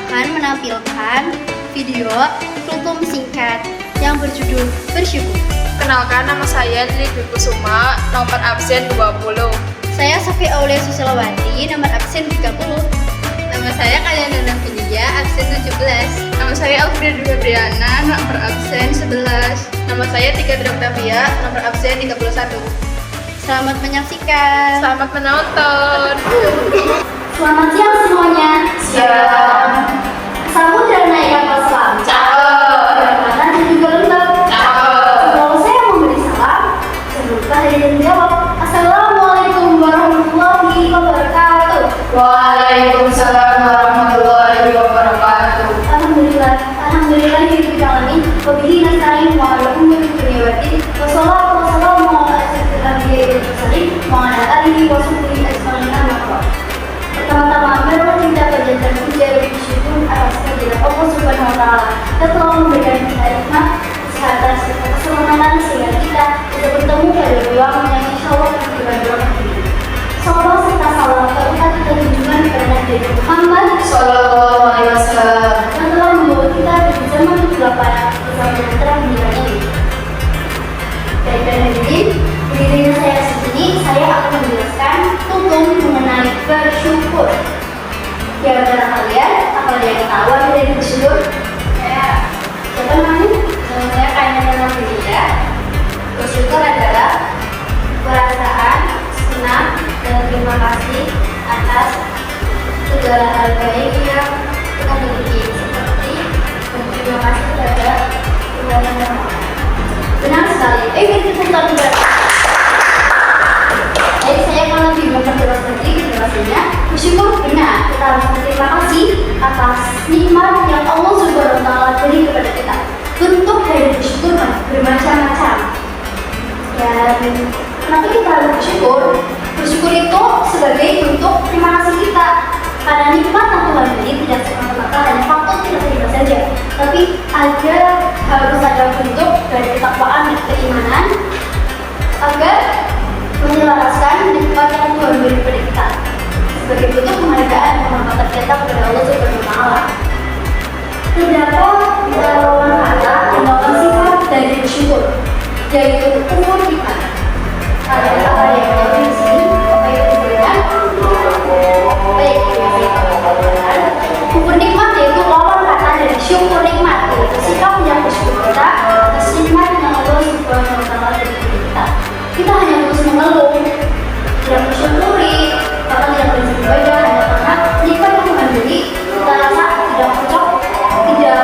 akan menampilkan video kultum singkat yang berjudul Bersyukur. Kenalkan, nama saya Lili Dwi Kusuma, nomor absen 20. Saya Sofi Aulia Susilawati, nomor absen 30. Nama saya Kalyana Fidia, absen 17. Nama saya Alfreda Dwi Febriana, nomor absen 11. Nama saya Tika Octavia, nomor absen 31. Selamat menyaksikan. Selamat menonton. Selamat siang semuanya. Siang. Sambut dan naik kapal selam. Berangkatan dan juga lembab. Kalau saya memberi salam, sebelumnya dari dan jawab. Assalamualaikum warahmatullahi wabarakatuh. Waalaikumsalam warahmatullahi wabarakatuh. Alhamdulillah, alhamdulillahirabbil alamin. Wabihi nasta'in wa ala umuri dunya waddin. Wassalatu wassalamu ala asyrofil anbiya'i wal mursalin wa ala alihi wa sahbihi ajma'in. Pertama-tama, marilah kita panjatkan puja dan syukur atas kehadiran Allah Subhanahu wa taala yang telah memberikan kita nikmat, kesehatan serta keselamatan sehingga kita bisa bertemu pada ruang yang insyaallah akan berdoa ini. Salawat serta salam terutama kita tunjukkan kepada Nabi Muhammad Sallallahu alaihi wasallam yang telah membawa kita dari zaman kegelapan ke zaman yang terang benderang ini. Daripada dirinya saya sendiri, saya akan menjelaskan tutum mengenai bersyukur. Di antara kalian, apa ada yang tahu apa dari bersyukur? Siapa namanya? Nama saya Kalyana Fidia. Bersyukur adalah perasaan senang dan terima kasih atas segala hal baik yang kita miliki, seperti berterima kasih kepada Tuhan Yang Maha. Benar sekali. Kita putar. Jadi saya akan lebih memperjelas lagi penjelasannya. Bersyukur benar, kita harus berterima kasih atas nikmat yang Allah Subhanahu wa taala beri kepada kita. Bentuk dari bersyukur bermacam-macam. Dan kenapa kita harus bersyukur? Bersyukur itu sebagai bentuk terima kasih kita karena nikmat yang Tuhan beri tidak semata-mata hanya faktor kita terima saja, tapi harus ada bentuk dari ketakwaan dan keimanan agar menyelaraskan nikmat yang Tuhan beri kepada kita sebagai bentuk penghargaan dan penghormatan kita kepada Allah Subhanahu wa taala. Terdapat lawan kata dan lawan sifat dari bersyukur, yaitu kufur nikmat. Ada apa yang ada di sini? Apa yang diberikan? Baik, kufur nikmat yaitu lawan kata dari syukur nikmat, yaitu sikap yang bersyukur kita atas nikmat yang Allah Subhanahu wa taala beri kepada kita. Kita hanya terus mengeluh, tidak bersyukuri, bahkan tidak beribadah hanya karena nikmat yang Tuhan beri kita rasa tidak cocok, tidak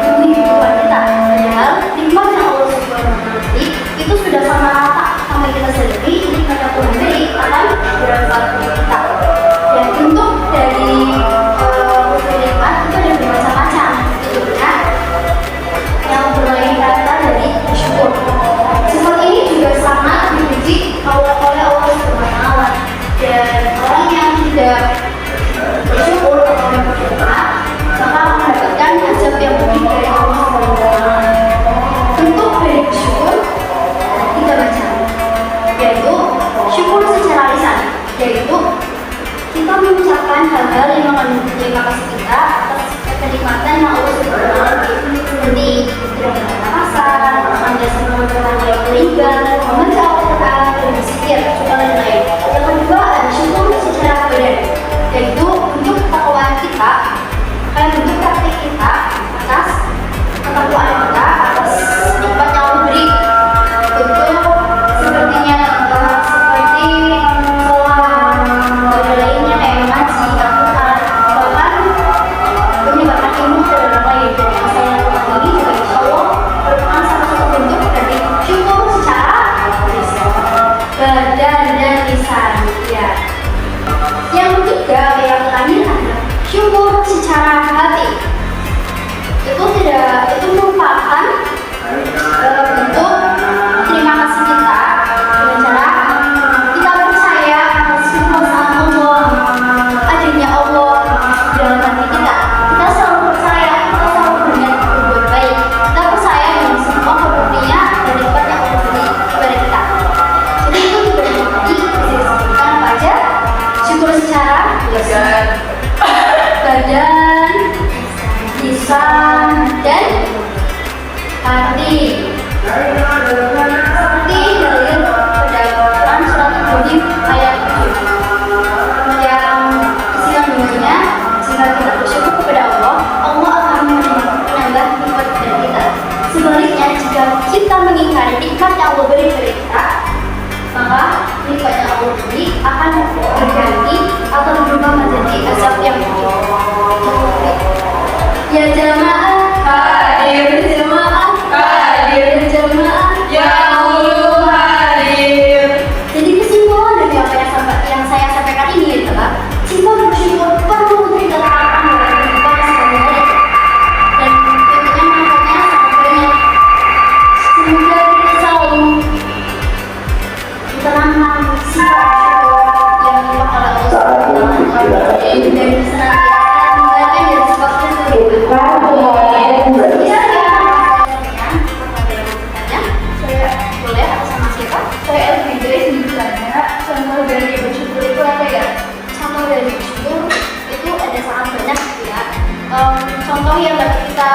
memenuhi kebutuhan kita. Padahal nikmat yang Allah Subhanahu wa taala beri itu sudah sama rata sampai kita sadari nikmat yang Tuhan beri akan bermanfaat bagi kita. Dan bentuk dari nikmat itu ada bermacam-macam. Tentunya yang berlain kata dari bersyukur. Sifat ini juga sangat dipuji oleh Allah Subhanahu wa taala. Dan orang yang tidak bersyukur atau yang berdoa maka mendapatkan azab yang pedih dari Allah Subhanahu wa taala. Bentuk dari bersyukur tiga macam, yaitu syukur secara lisan, yaitu kita mengucapkan hal-hal yang mengandung terima kasih kita atas kenikmatan yang Allah Subhanahu wa taala beri, seperti tidak berkata-kata, makan dasar makanan yang ringan, membaca Al-Quran, dan berzikir, juga lain-lain. Yang kedua ada syukur secara badan, yaitu bentuk ketakwaan kita, bentuk praktik kita atas ketakwaan kita atas nikmat yang Allah beri. Bentuk sepertinya seperti sholat, dan lainnya kayak mengaji, Al-Quran, bahkan menyebarkan ilmu ke orang lain. Dan yang saya lakukan ini juga insya Allah merupakan salah satu bentuk dari syukur secara badan dan lisan. Ya. Yang ketiga, yang terakhir adalah syukur secara hati. Itu merupakan bentuk terima kasih kita dengan cara kita percaya atas kekuasaan Allah, adanya Allah dalam hati kita. Kita selalu percaya, kita selalu berniat berbuat baik. Kita percaya dengan semua karunia dan nikmat yang Allah beri kepada kita. Jadi itu juga tadi bisa disebutkan apa aja? Syukur secara badan, Contoh yang dapat kita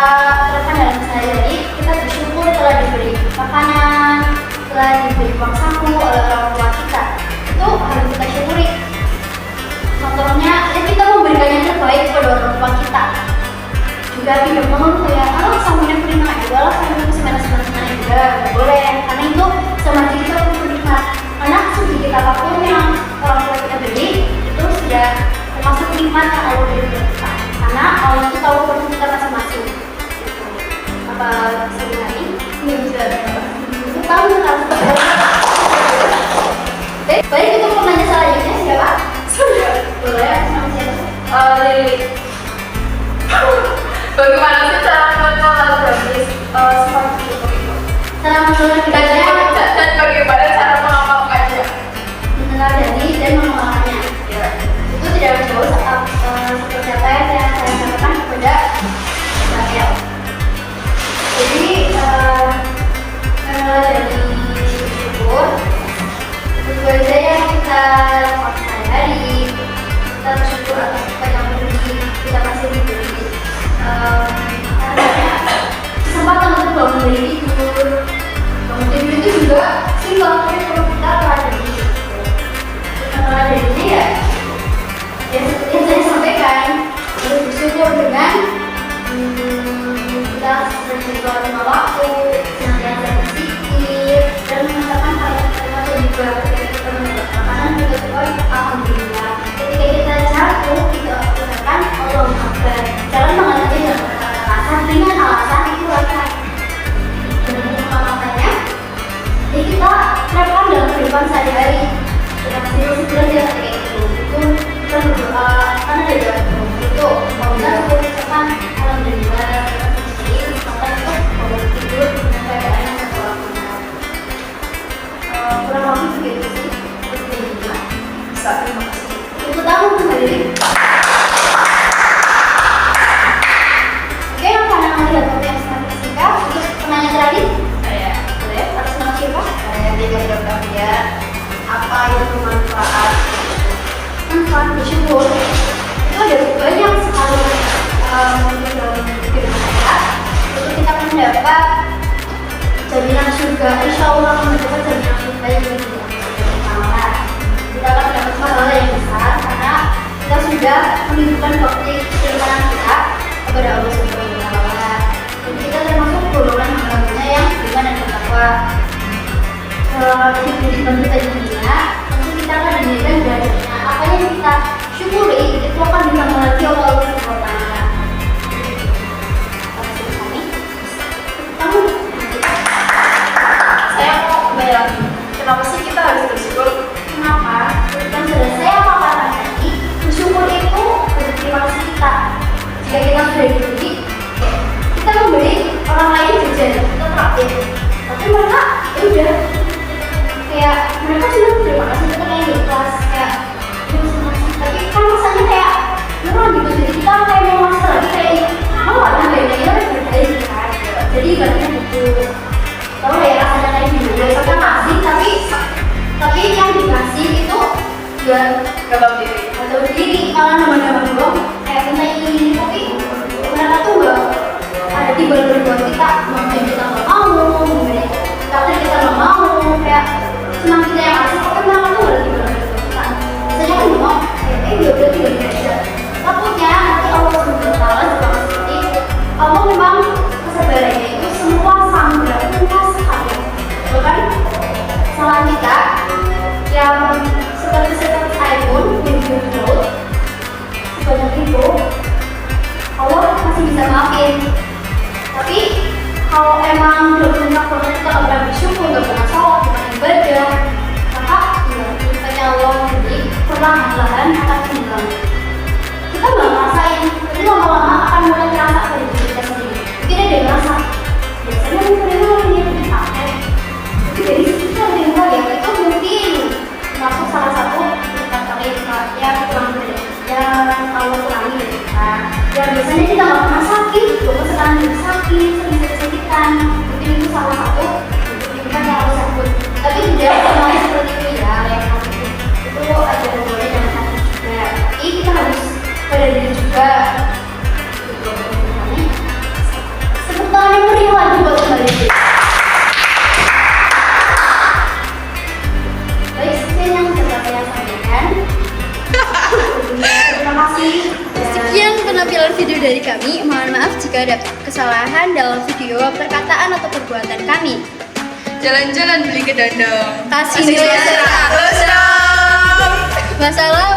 terapkan dalam sehari-hari, kita bersyukur telah diberi makanan, telah diberi uang saku oleh orang tua kita. Itu harus kita syukuri. Contohnya, ya kita memberikan yang terbaik kepada orang tua kita. Juga tidak mengeluh kayak, kalau samunya prima juga lah, samunya semena-semena juga, nggak boleh. Karena itu sama diri kita perlu bernikmat. Karena sedikit apapun yang orang tua kita beri, itu sudah termasuk nikmat yang Allah beri kita. Karena Allah itu tahu porsi kita masing-masing. Apa bisa dihari? Nggak bisa. Tahu harus baik, itu pertanyaan selanjutnya siapa? Boleh, sama siapa? Lili. Bagaimana sih cara mengenal lagu habis? Seperti itu. Cara mengenal Dan bagaimana cara mengamalkannya? mengenal diri dan mengamalkannya. Ya. Itu tidak jauh seperti apa yang saya sampaikan kepada Daniel. Jadi mengenal dari syukur itu aja yang kita lakukan sehari-hari. Kita bersyukur atas apa yang kita masih diberi kesempatan untuk bangun dari tidur. Bangun tidur itu juga simpel, tapi perlu kita pelajari. Pelajarinya ya seperti yang saya sampaikan, harus bersyukur dengan kita sering sholat lima waktu, senantiasa berzikir, dan mengatakan kalimat-kalimat yang juga ketika kita mendapat makanan juga terbaik, alhamdulillah. Ketika kita jatuh, kita mengatakan Allahu Akbar. Jangan mengatakan dengan alasan dengan alasan itu alasan. Dan mengamalkannya, jadi kita terapkan dalam kehidupan sehari-hari. Kita masih belajar ketika itu kita berdoa karena ada doa itu kalau kita mengucapkan alhamdulillah kita maka itu kalau tidur dengan keadaan yang sempurna. Kurang lebih begitu sih. Bisa, terima kasih. Itu tahu kembali. Oke, karena melihat waktu yang semakin singkat, untuk penanya terakhir, Saya boleh atas nama siapa? saya Tiga Octavia. Apa itu manfaat? Manfaat bersyukur itu ada banyak sekali mungkin dalam kehidupan kita. Itu kita akan mendapat jaminan surga. Insya Allah akan mendapat jaminan surga yang lebih besar. Kita akan mendapat pahala yang besar karena kita sudah menunjukkan bakti keimanan kita kepada Allah Subhanahu wa Ta'ala. Dan kita termasuk golongan hamba-Nya yang beriman dan bertakwa. Kehidupan kita di dunia, tentu kita akan diberikan belajarnya. Apa yang kita syukuri itu akan ditambah lagi oleh Allah Subhanahu wa Ta'ala. Kamu? Saya mau bayangin, kenapa sih kita harus bersyukur? Kenapa? Yang sudah saya paparkan tadi, bersyukur itu berterima kasih kita. Jika kita sudah diberi, kita memberi orang lain jajan, kita traktir. Tapi mereka, ya udah, kayak mereka cuma terima kasih kita kayak ikhlas, kayak tapi kan rasanya kayak murah gitu. Jadi kita kayak mau masak lagi kayak mau lah bayarnya berkali kan. Jadi ibaratnya gitu. Tahu lah ya rasanya kayak gitu. Kita kasih tapi yang dikasih itu juga Gak tahu diri. atau diri malah nama-nama doang kayak minta ini tapi mereka tuh nggak ada tiba buat kita mungkin kita nggak mau tapi kita nggak mau kayak cuma kita yang kasih tapi mereka tuh nggak tiba kita biasanya kan nggak mau dia udah tiba aja takutnya nanti Allah Subhanahu wa Ta'ala juga seperti itu. Allah memang kesabarannya itu semua sama punya sekali bahkan salah kita yang seperti air pun yang laut sebanyak itu Allah masih bisa maafin. Tapi kalau emang udah punya banget kita nggak pernah bersyukur, nggak pernah sholat, nggak pernah ibadah, maka ya kita Allah jadi perlahan-lahan akan hilang. Kita nggak ngerasain, tapi lama-lama akan mulai terasa pada diri kita sendiri. Mungkin ada yang ngerasa biasanya menerima ini yang dipakai, tapi dari situ kita menerima ya itu mungkin masuk salah satu yang kurang yang kalau kurangi gitu kan. Ya biasanya kita nggak pernah sakit, coba sekarang jadi sakit, sering sakit-sakitan. Mungkin itu salah satu kita yang harus sakit. Tapi tidak semuanya seperti itu ya, yang sakit itu ada boleh dan sakit juga. Tapi kita harus pada diri juga. Gitu. dari kami, mohon maaf jika ada kesalahan dalam video, perkataan atau perbuatan kami. Jalan-jalan beli ke dandang. Kasih nilai 100 100 dong. Masalah